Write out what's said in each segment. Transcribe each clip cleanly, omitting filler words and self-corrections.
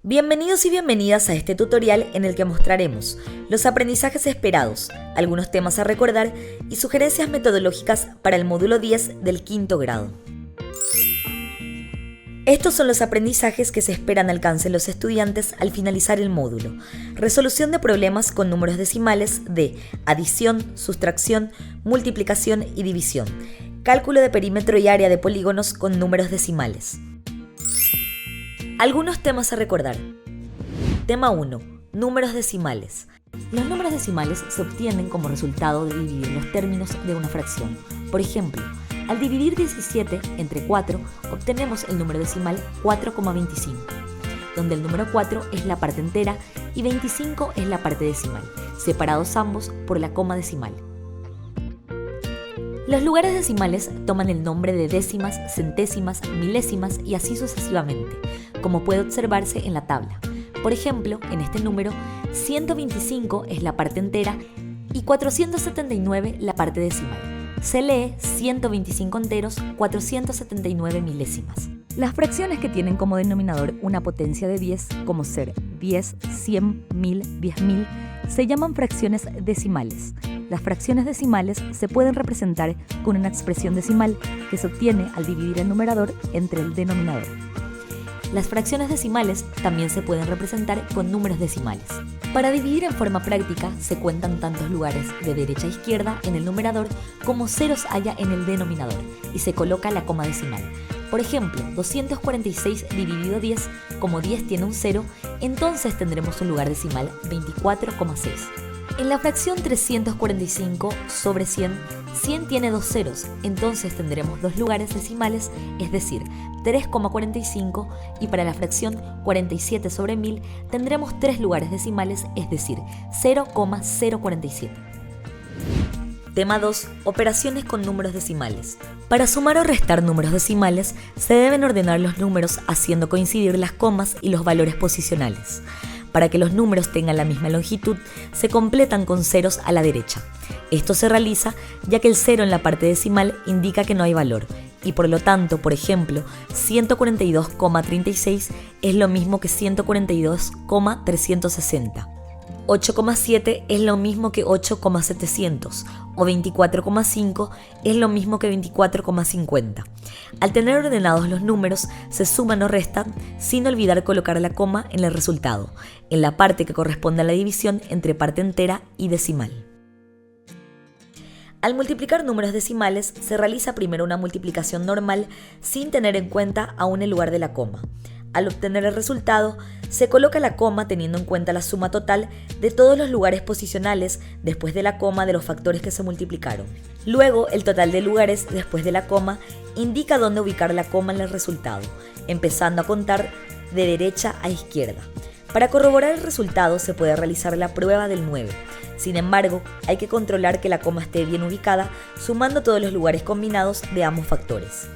Bienvenidos y bienvenidas a este tutorial en el que mostraremos los aprendizajes esperados, algunos temas a recordar y sugerencias metodológicas para el módulo 10 del quinto grado. Estos son los aprendizajes que se esperan alcancen los estudiantes al finalizar el módulo. Resolución de problemas con números decimales de adición, sustracción, multiplicación y división. Cálculo de perímetro y área de polígonos con números decimales. Algunos temas a recordar. Tema 1. Números decimales. Los números decimales se obtienen como resultado de dividir los términos de una fracción. Por ejemplo, al dividir 17 entre 4, obtenemos el número decimal 4,25, donde el número 4 es la parte entera y 25 es la parte decimal, separados ambos por la coma decimal. Los lugares decimales toman el nombre de décimas, centésimas, milésimas y así sucesivamente, como puede observarse en la tabla. Por ejemplo, en este número, 125 es la parte entera y 479 la parte decimal. Se lee 125 enteros, 479 milésimas. Las fracciones que tienen como denominador una potencia de 10, como ser 10, 100, 1000, 10.000, se llaman fracciones decimales. Las fracciones decimales se pueden representar con una expresión decimal que se obtiene al dividir el numerador entre el denominador. Las fracciones decimales también se pueden representar con números decimales. Para dividir en forma práctica se cuentan tantos lugares de derecha a izquierda en el numerador como ceros haya en el denominador y se coloca la coma decimal. Por ejemplo, 246 dividido 10, como 10 tiene un 0, entonces tendremos un lugar decimal 24,6. En la fracción 345 sobre 100, 100 tiene dos ceros, entonces tendremos dos lugares decimales, es decir, 3,45, y para la fracción 47 sobre 1000 tendremos tres lugares decimales, es decir, 0,047. Tema 2. Operaciones con números decimales. Para sumar o restar números decimales, se deben ordenar los números haciendo coincidir las comas y los valores posicionales. Para que los números tengan la misma longitud, se completan con ceros a la derecha. Esto se realiza ya que el cero en la parte decimal indica que no hay valor, y por lo tanto, por ejemplo, 142,36 es lo mismo que 142,360. 8,7 es lo mismo que 8,700 o 24,5 es lo mismo que 24,50. Al tener ordenados los números, se suman o restan sin olvidar colocar la coma en el resultado, en la parte que corresponde a la división entre parte entera y decimal. Al multiplicar números decimales, se realiza primero una multiplicación normal sin tener en cuenta aún el lugar de la coma. Al obtener el resultado, se coloca la coma teniendo en cuenta la suma total de todos los lugares posicionales después de la coma de los factores que se multiplicaron. Luego, el total de lugares después de la coma indica dónde ubicar la coma en el resultado, empezando a contar de derecha a izquierda. Para corroborar el resultado se puede realizar la prueba del 9. Sin embargo, hay que controlar que la coma esté bien ubicada, sumando todos los lugares combinados de ambos factores.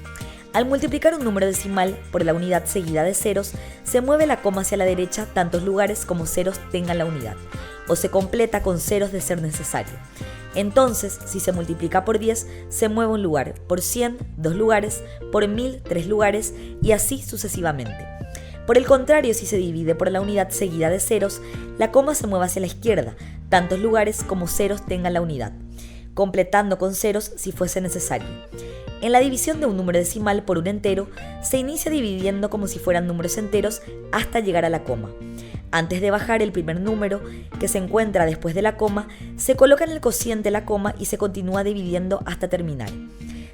Al multiplicar un número decimal por la unidad seguida de ceros, se mueve la coma hacia la derecha tantos lugares como ceros tengan la unidad, o se completa con ceros de ser necesario. Entonces, si se multiplica por 10, se mueve un lugar, por 100, dos lugares, por 1000, tres lugares, y así sucesivamente. Por el contrario, si se divide por la unidad seguida de ceros, la coma se mueve hacia la izquierda, tantos lugares como ceros tengan la unidad, completando con ceros si fuese necesario. En la división de un número decimal por un entero, se inicia dividiendo como si fueran números enteros hasta llegar a la coma. Antes de bajar el primer número, que se encuentra después de la coma, se coloca en el cociente la coma y se continúa dividiendo hasta terminar.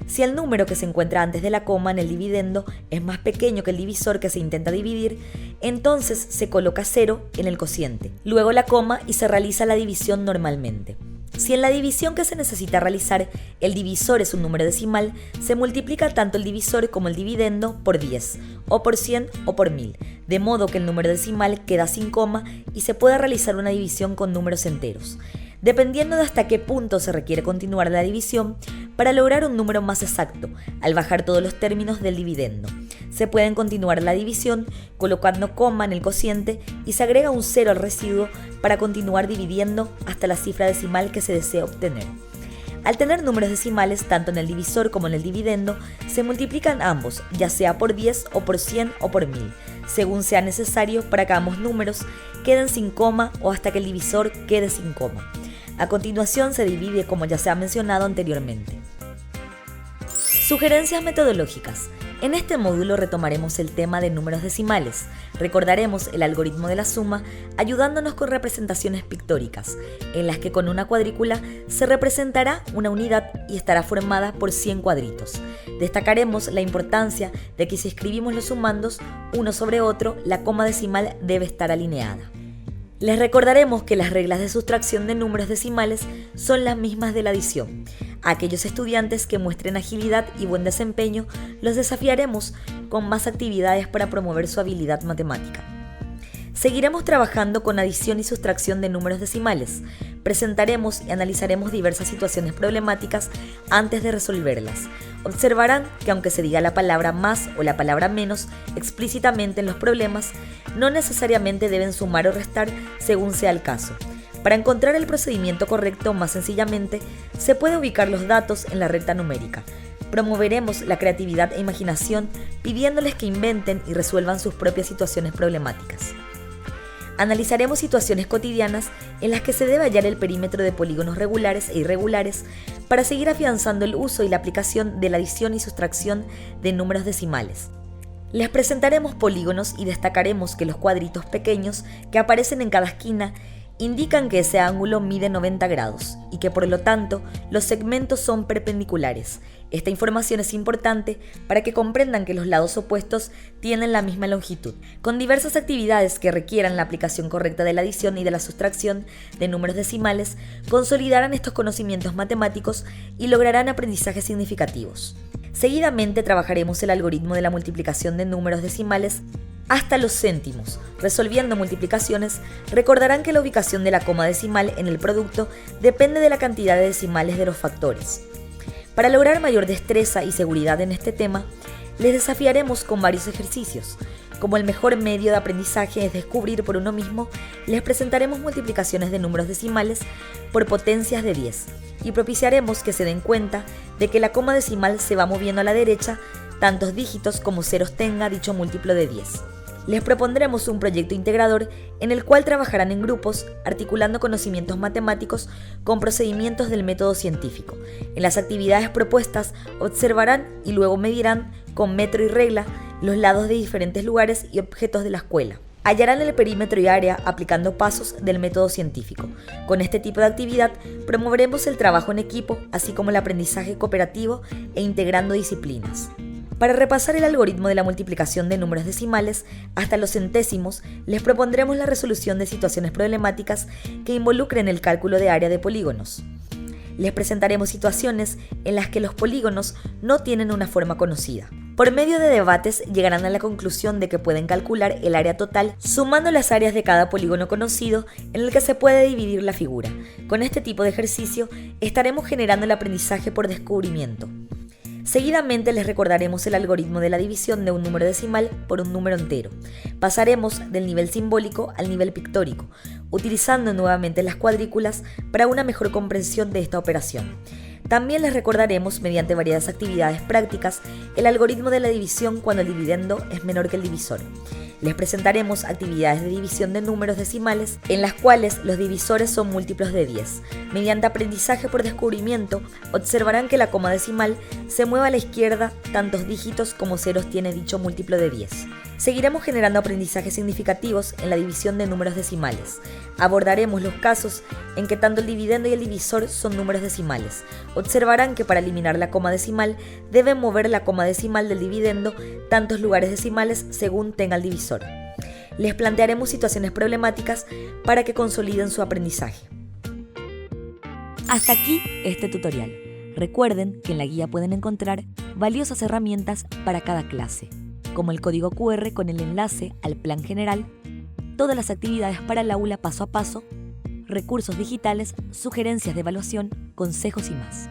Si el número que se encuentra antes de la coma en el dividendo es más pequeño que el divisor que se intenta dividir, entonces se coloca 0 en el cociente, luego la coma y se realiza la división normalmente. Si en la división que se necesita realizar el divisor es un número decimal, se multiplica tanto el divisor como el dividendo por 10, o por 100 o por 1000, de modo que el número decimal queda sin coma y se puede realizar una división con números enteros. Dependiendo de hasta qué punto se requiere continuar la división, para lograr un número más exacto, al bajar todos los términos del dividendo, se pueden continuar la división colocando coma en el cociente y se agrega un 0 al residuo para continuar dividiendo hasta la cifra decimal que se desea obtener. Al tener números decimales tanto en el divisor como en el dividendo, se multiplican ambos, ya sea por 10 o por 100 o por 1000. según sea necesario para que ambos números queden sin coma o hasta que el divisor quede sin coma. A continuación se divide como ya se ha mencionado anteriormente. Sugerencias metodológicas. En este módulo retomaremos el tema de números decimales. Recordaremos el algoritmo de la suma ayudándonos con representaciones pictóricas, en las que con una cuadrícula se representará una unidad y estará formada por 100 cuadritos. Destacaremos la importancia de que si escribimos los sumandos uno sobre otro, la coma decimal debe estar alineada. Les recordaremos que las reglas de sustracción de números decimales son las mismas de la adición. A aquellos estudiantes que muestren agilidad y buen desempeño, los desafiaremos con más actividades para promover su habilidad matemática. Seguiremos trabajando con adición y sustracción de números decimales. Presentaremos y analizaremos diversas situaciones problemáticas antes de resolverlas. Observarán que aunque se diga la palabra más o la palabra menos explícitamente en los problemas, no necesariamente deben sumar o restar según sea el caso. Para encontrar el procedimiento correcto más sencillamente, se puede ubicar los datos en la recta numérica. Promoveremos la creatividad e imaginación pidiéndoles que inventen y resuelvan sus propias situaciones problemáticas. Analizaremos situaciones cotidianas en las que se debe hallar el perímetro de polígonos regulares e irregulares para seguir afianzando el uso y la aplicación de la adición y sustracción de números decimales. Les presentaremos polígonos y destacaremos que los cuadritos pequeños que aparecen en cada esquina indican que ese ángulo mide 90 grados y que por lo tanto los segmentos son perpendiculares. Esta información es importante para que comprendan que los lados opuestos tienen la misma longitud. Con diversas actividades que requieran la aplicación correcta de la adición y de la sustracción de números decimales, consolidarán estos conocimientos matemáticos y lograrán aprendizajes significativos. Seguidamente trabajaremos el algoritmo de la multiplicación de números decimales hasta los céntimos. Resolviendo multiplicaciones, recordarán que la ubicación de la coma decimal en el producto depende de la cantidad de decimales de los factores. Para lograr mayor destreza y seguridad en este tema, les desafiaremos con varios ejercicios. Como el mejor medio de aprendizaje es descubrir por uno mismo, les presentaremos multiplicaciones de números decimales por potencias de 10 y propiciaremos que se den cuenta de que la coma decimal se va moviendo a la derecha tantos dígitos como ceros tenga dicho múltiplo de 10. Les propondremos un proyecto integrador en el cual trabajarán en grupos, articulando conocimientos matemáticos con procedimientos del método científico. En las actividades propuestas observarán y luego medirán con metro y regla los lados de diferentes lugares y objetos de la escuela. Hallarán el perímetro y área aplicando pasos del método científico. Con este tipo de actividad promoveremos el trabajo en equipo, así como el aprendizaje cooperativo e integrando disciplinas. Para repasar el algoritmo de la multiplicación de números decimales hasta los centésimos, les propondremos la resolución de situaciones problemáticas que involucren el cálculo de área de polígonos. Les presentaremos situaciones en las que los polígonos no tienen una forma conocida. Por medio de debates llegarán a la conclusión de que pueden calcular el área total sumando las áreas de cada polígono conocido en el que se puede dividir la figura. Con este tipo de ejercicio estaremos generando el aprendizaje por descubrimiento. Seguidamente les recordaremos el algoritmo de la división de un número decimal por un número entero. Pasaremos del nivel simbólico al nivel pictórico, utilizando nuevamente las cuadrículas para una mejor comprensión de esta operación. También les recordaremos, mediante variadas actividades prácticas, el algoritmo de la división cuando el dividendo es menor que el divisor. Les presentaremos actividades de división de números decimales en las cuales los divisores son múltiplos de 10. Mediante aprendizaje por descubrimiento, observarán que la coma decimal se mueve a la izquierda tantos dígitos como ceros tiene dicho múltiplo de 10. Seguiremos generando aprendizajes significativos en la división de números decimales. Abordaremos los casos en que tanto el dividendo y el divisor son números decimales. Observarán que para eliminar la coma decimal deben mover la coma decimal del dividendo tantos lugares decimales según tenga el divisor. Les plantearemos situaciones problemáticas para que consoliden su aprendizaje. Hasta aquí este tutorial. Recuerden que en la guía pueden encontrar valiosas herramientas para cada clase, como el código QR con el enlace al plan general, todas las actividades para el aula paso a paso, recursos digitales, sugerencias de evaluación, consejos y más.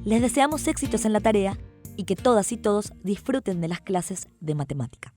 Les deseamos éxitos en la tarea y que todas y todos disfruten de las clases de matemática.